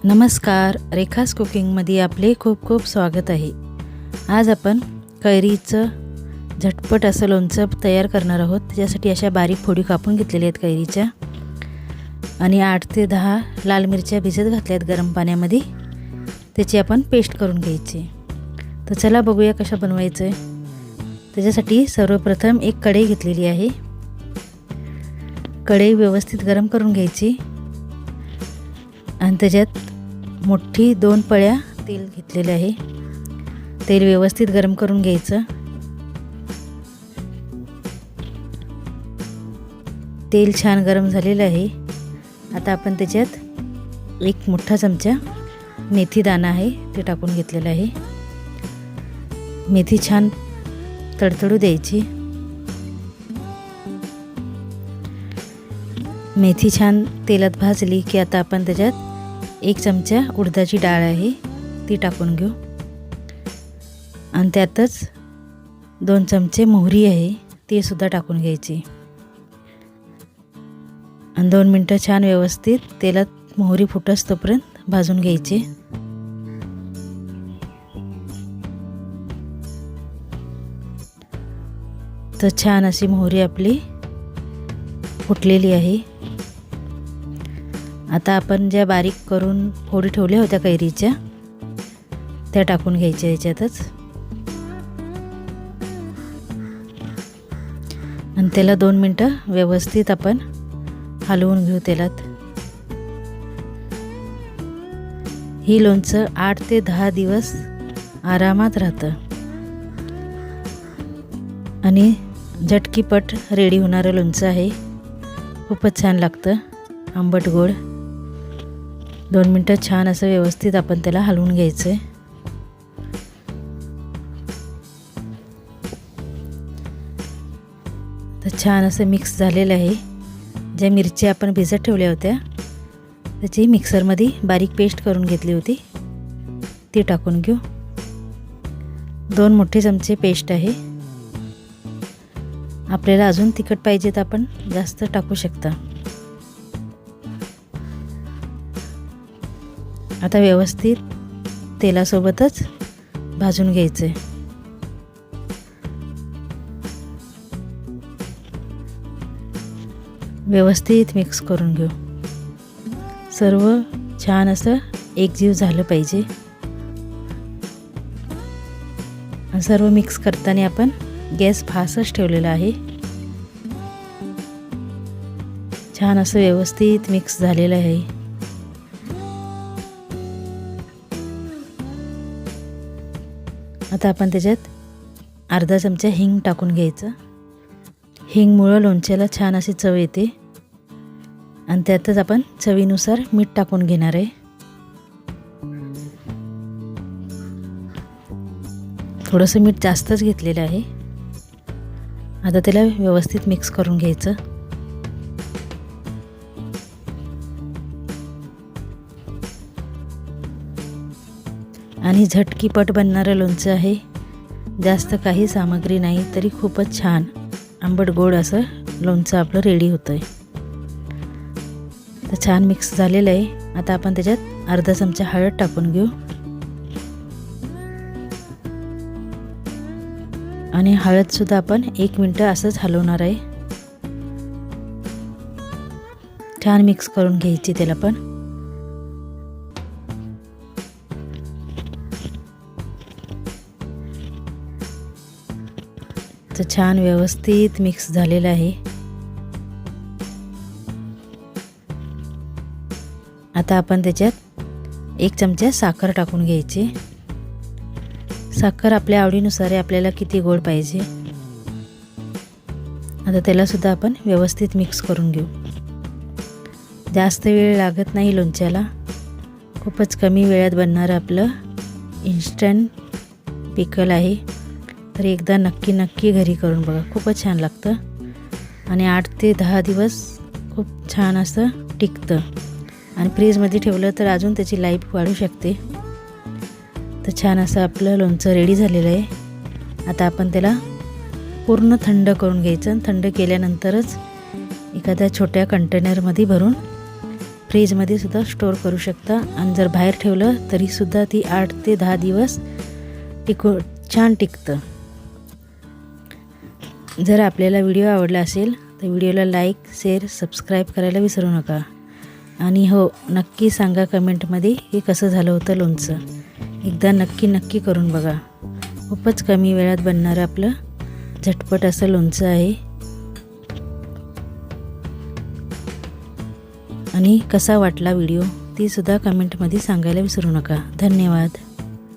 नमस्कार, रेखास कुकिंगमध्ये आपले खूप खूप स्वागत आहे। आज आपण कैरीचं झटपट असं लोणचं तयार करणार आहोत। त्याच्यासाठी अशा बारीक फोडी कापून घेतलेल्या आहेत कैरीच्या आणि 8 ते 10 लाल मिरच्या भिजत घातल्यात गरम पाण्यामध्ये। त्याची आपण पेस्ट करून घ्यायची। तर चला बघूया कशा बनवायचं आहे। त्याच्यासाठी सर्वप्रथम एक कढई घेतलेली आहे। कढई व्यवस्थित गरम करून घ्यायची आणि त्याच्यात मोठी 2 पळ्या तेल घेतलेले आहे। तेल व्यवस्थित गरम करून घ्यायचं। तेल छान गरम झालेलं आहे। आता आपण त्याच्यात एक मोठा चमचा मेथी दाणा आहे ते टाकून घेतलेला आहे। मेथी छान तडतडू द्यायची। मेथी छान तेलात भाजली की आता आपण त्याच्यात 1 चमचा उडदाची डाळ आहे ती टाकून घेऊ आणि त्यातच 2 चमचे मोहरी आहे ती सुद्धा टाकून घ्यायची आणि 2 मिनिटं छान व्यवस्थित तेलात मोहरी फुटस तोपर्यंत भाजून घ्यायची। तर छान अशी मोहरी आपली फुटलेली आहे। आता आपण ज्या बारीक करून फोडी ठेवल्या होत्या कैरीच्या त्या टाकून घ्यायच्या याच्यातच आणि त्याला 2 मिनिटं व्यवस्थित आपण हलवून घेऊ तेलात। ही लोणचं 8 ते 10 दिवस आरामात राहतं आणि झटकीपट रेडी होणारं लोणचं आहे। खूपच छान लागतं, आंबट गोड। 2 मिनिटं छान असं व्यवस्थित आपण त्याला हलवून घ्यायचं आहे। तर छान असं मिक्स झालेलं आहे। ज्या मिरच्या आपण भिजत ठेवल्या होत्या त्याची मिक्सरमध्ये बारीक पेस्ट करून घेतली होती ती टाकून घेऊ। 2 मोठे चमचे पेस्ट आहे। आपल्याला अजून तिखट पाहिजे तर आपण जास्त टाकू शकता। आता व्यवस्थित तेलासोबतच भाजून घ्यायचे। व्यवस्थित मिक्स करून घेऊ। सर्व छान असं एकजीव झालं पाहिजे। सर्व मिक्स करताना आपण गॅस फास्टच ठेवलेला आहे। छान असं व्यवस्थित मिक्स झालेलं आहे। आता आपण त्याच्यात अर्धा चमचा हिंग टाकून घ्यायचं। हिंगमुळं लोणच्याला छान अशी चव येते आणि त्यातच आपण चवीनुसार मीठ टाकून घेणार आहे। थोडंसं मीठ जास्तच घेतलेलं आहे। आता त्याला व्यवस्थित मिक्स करून घ्यायचं। आणि झटकीपट बनणारं लोणचं आहे। जास्त काही सामग्री नाही तरी खूपच छान आंबट गोड असं लोणचं आपलं रेडी होतं आहे। तर छान मिक्स झालेलं आहे। आता आपण त्याच्यात अर्धा चमचा हळद टाकून घेऊ आणि हळदसुद्धा आपण 1 मिनिट असंच हलवणार आहे। छान मिक्स करून घ्यायची त्याला पण। तर छान व्यवस्थित मिक्स झालेलं आहे। आता आपण त्याच्यात 1 चमचा साखर टाकून घ्यायची। साखर आपल्या आवडीनुसार आहे, आपल्याला किती गोड पाहिजे। आता त्याला सुद्धा आपण व्यवस्थित मिक्स करून घेऊ। जास्त वेळ लागत नाही लोणच्याला। खूपच कमी वेळात बनणारं आपलं इन्स्टंट पिकल आहे। तर एकदा नक्की घरी करून बघा, खूपच छान लागतं आणि 8 ते 10 दिवस खूप छान असं टिकतं आणि फ्रीजमध्ये ठेवलं तर अजून त्याची लाईफ वाढू शकते। तर छान असं आपलं लोणचं रेडी झालेलं आहे। आता आपण त्याला पूर्ण थंड करून घ्यायचं। थंड केल्यानंतरच एखाद्या छोट्या कंटेनरमध्ये भरून फ्रीजमध्ये सुद्धा स्टोअर करू शकता आणि जर बाहेर ठेवलं तरीसुद्धा ती 8 ते 10 दिवस छान टिकतं. जर आपल्याला व्हिडिओ आवडला असेल तर व्हिडिओला लाईक, शेअर, सबस्क्राईब करायला विसरू नका. आणि हो, नक्की सांगा कमेंटमध्ये की कसं झालं होतं लोणचं. एकदा नक्की करून बघा. खूपच कमी वेळात बनणारं आपलं झटपट असं लोणचं आहे. आणि कसा वाटला व्हिडिओ ती सुद्धा कमेंटमध्ये सांगायला विसरू नका. धन्यवाद.